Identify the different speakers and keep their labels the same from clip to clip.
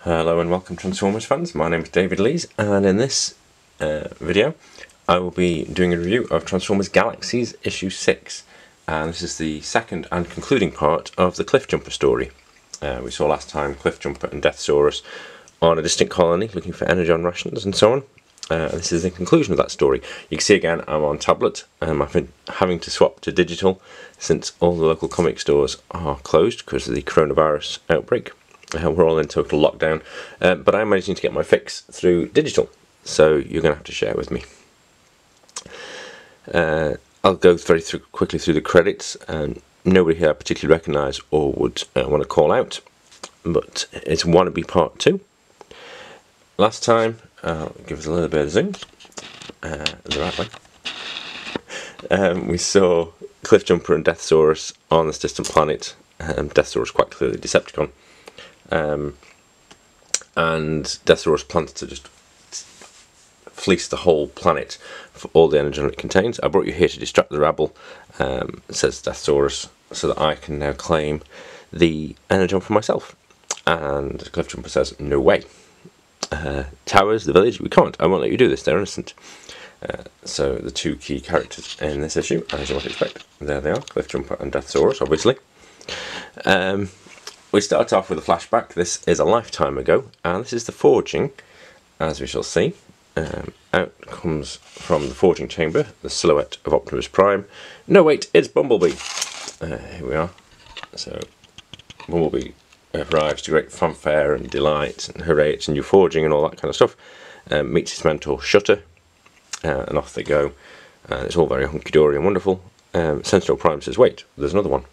Speaker 1: Hello and welcome Transformers fans, my name is David Lees, and in this video I will be doing a review of Transformers Galaxies issue 6, and this is the second and concluding part of the Cliffjumper story. We saw last time Cliffjumper and Deathsaurus on a distant colony looking for energon rations and so on. This is the conclusion of that story. You can see again I'm on tablet. I've been having to swap to digital since all the local comic stores are closed because of the coronavirus outbreak. We're all in total lockdown, but I'm managing to get my fix through digital, so you're going to have to share with me. I'll go quickly through the credits, and nobody here I particularly recognise or would want to call out, but it's Wannabee Part 2. Last time, give us a little bit of zoom, the right way. We saw Cliffjumper and Deathsaurus on this distant planet, Deathsaurus quite clearly Decepticon. And Deathsaurus plans to just fleece the whole planet for all the energy it contains. I brought you here to distract the rabble, says Deathsaurus, so that I can now claim the energon for myself. And Cliffjumper says, no way. Towers, the village, we can't. I won't let you do this, they're innocent. So the two key characters in this issue, as you might expect, there they are, Cliffjumper and Deathsaurus, obviously. We start off with a flashback. This is a lifetime ago, and this is the forging, as we shall see. Out comes from the forging chamber the silhouette of Optimus Prime. No, wait, it's Bumblebee. Here we are. So, Bumblebee arrives to great fanfare and delight, and hooray, it's a new forging and all that kind of stuff. Meets his mentor, Shutter, and off they go. It's all very hunky-dory and wonderful. Sentinel Prime says, wait, there's another one.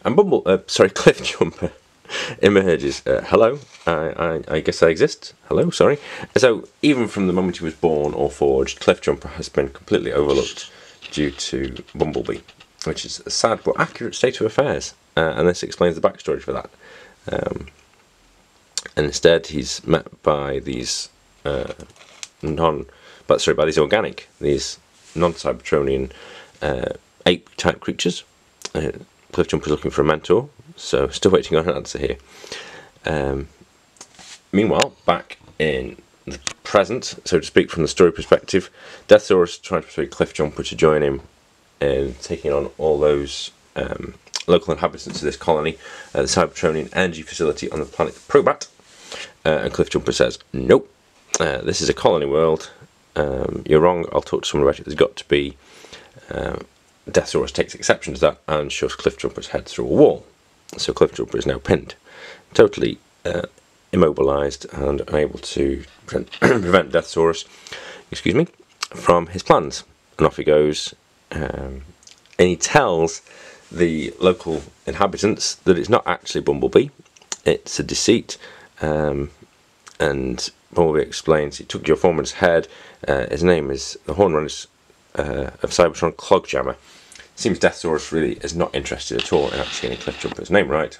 Speaker 1: And Cliffjumper emerges. Hello, I guess I exist. Hello, sorry. So, even from the moment he was born or forged, Cliffjumper has been completely overlooked due to Bumblebee, which is a sad but accurate state of affairs. And this explains the backstory for that. And instead, he's met by these by these organic, these non-Cybertronian ape-type creatures. Cliffjumper's looking for a mentor, so still waiting on an answer here. Meanwhile, back in the present, so to speak, from the story perspective, Deathsaurus trying to persuade Cliffjumper to join him in taking on all those local inhabitants of this colony, the Cybertronian energy facility on the planet Probat. And Cliffjumper says, nope, this is a colony world, you're wrong, I'll talk to someone about it, there's got to be... Deathsaurus takes exception to that and shoves Cliffjumper's head through a wall. So Cliffjumper is now pinned, totally immobilised and unable to prevent Deathsaurus, from his plans. And off he goes, and he tells the local inhabitants that it's not actually Bumblebee, it's a deceit. And Bumblebee explains, he took your foreman's head, his name is the Hornrunner's of Cybertron Cliffjumper. Seems Deathsaurus really is not interested at all in actually getting Cliffjumper's name right.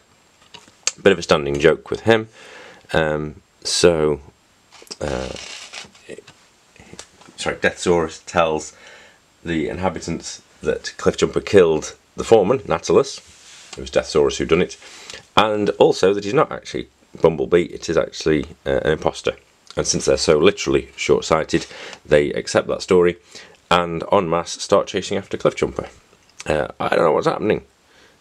Speaker 1: Bit of a standing joke with him. Deathsaurus tells the inhabitants that Cliffjumper killed the foreman, Nautilus. It was Deathsaurus who done it, and also that he's not actually Bumblebee. It is actually an imposter. And since they're so literally short-sighted, they accept that story and en masse start chasing after Cliffjumper. I don't know what's happening.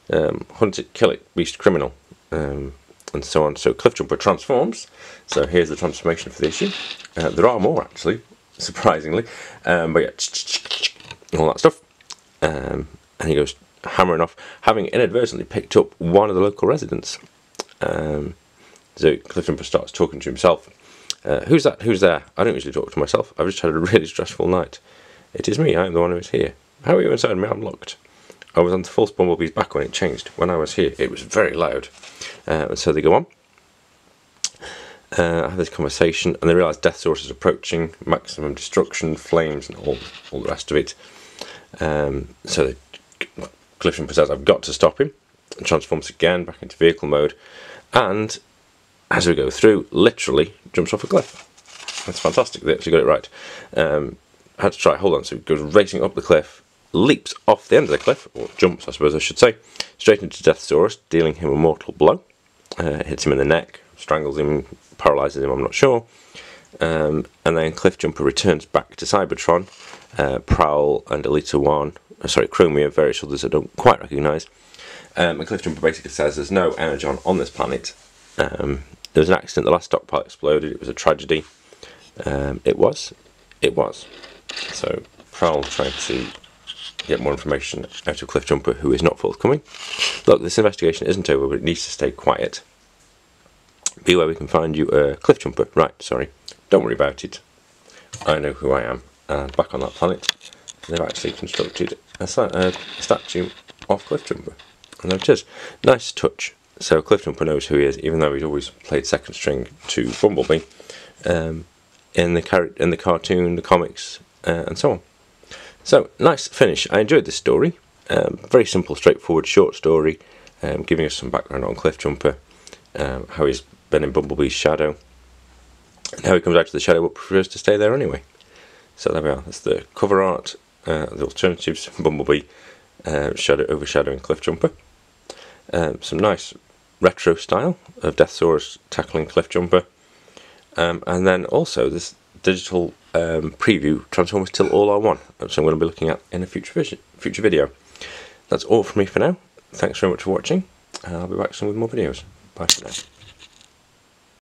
Speaker 1: Hunt it, kill it, beast criminal, and so on. So Cliffjumper transforms. So here's the transformation for the issue. There are more actually, surprisingly, but yeah, all that stuff. And he goes hammering off, having inadvertently picked up one of the local residents. So Cliffjumper starts talking to himself. Who's that? Who's there? I don't usually talk to myself. I've just had a really stressful night. It is me, I am the one who is here. How are you inside me? I'm locked. I was on the false Bumblebee's back when it changed. When I was here, it was very loud. And so they go on. Have this conversation, and they realise Deathsaurus is approaching, maximum destruction, flames, and all the rest of it. So Cliffjumper says, I've got to stop him, and transforms again back into vehicle mode. And as we go through, literally jumps off a cliff. That's fantastic, they actually got it right. I had to try, hold on, so he goes racing up the cliff, leaps off the end of the cliff, or jumps I suppose I should say, straight into Deathsaurus, dealing him a mortal blow. Hits him in the neck, strangles him, paralyses him, I'm not sure. And then Cliffjumper returns back to Cybertron. Prowl and Elita 1, sorry, Chromia, various others I don't quite recognise. And Cliffjumper basically says there's no energon on this planet. There was an accident, the last stockpile exploded, it was a tragedy. It was. So Prowl trying to get more information out of Cliffjumper, who is not forthcoming. Look, this investigation isn't over, but it needs to stay quiet. Be where we can find you, Cliffjumper. Right, sorry. Don't worry about it. I know who I am. And back on that planet, they've actually constructed a statue of Cliffjumper. And there it is. Nice touch. So Cliffjumper knows who he is, even though he's always played second string to Bumblebee in the cartoon, the comics, and so on. So, nice finish. I enjoyed this story. Very simple, straightforward, short story, giving us some background on Cliffjumper, how he's been in Bumblebee's shadow, and how he comes out of the shadow but prefers to stay there anyway. So there we are. That's the cover art, the alternatives, Bumblebee overshadowing Cliffjumper. Some nice retro style of Deathsaurus tackling Cliffjumper, and then also this digital preview Transformers Till All Are One, which I'm going to be looking at in a future video. That's all from me for now. Thanks very much for watching, and I'll be back soon with more videos. Bye for now.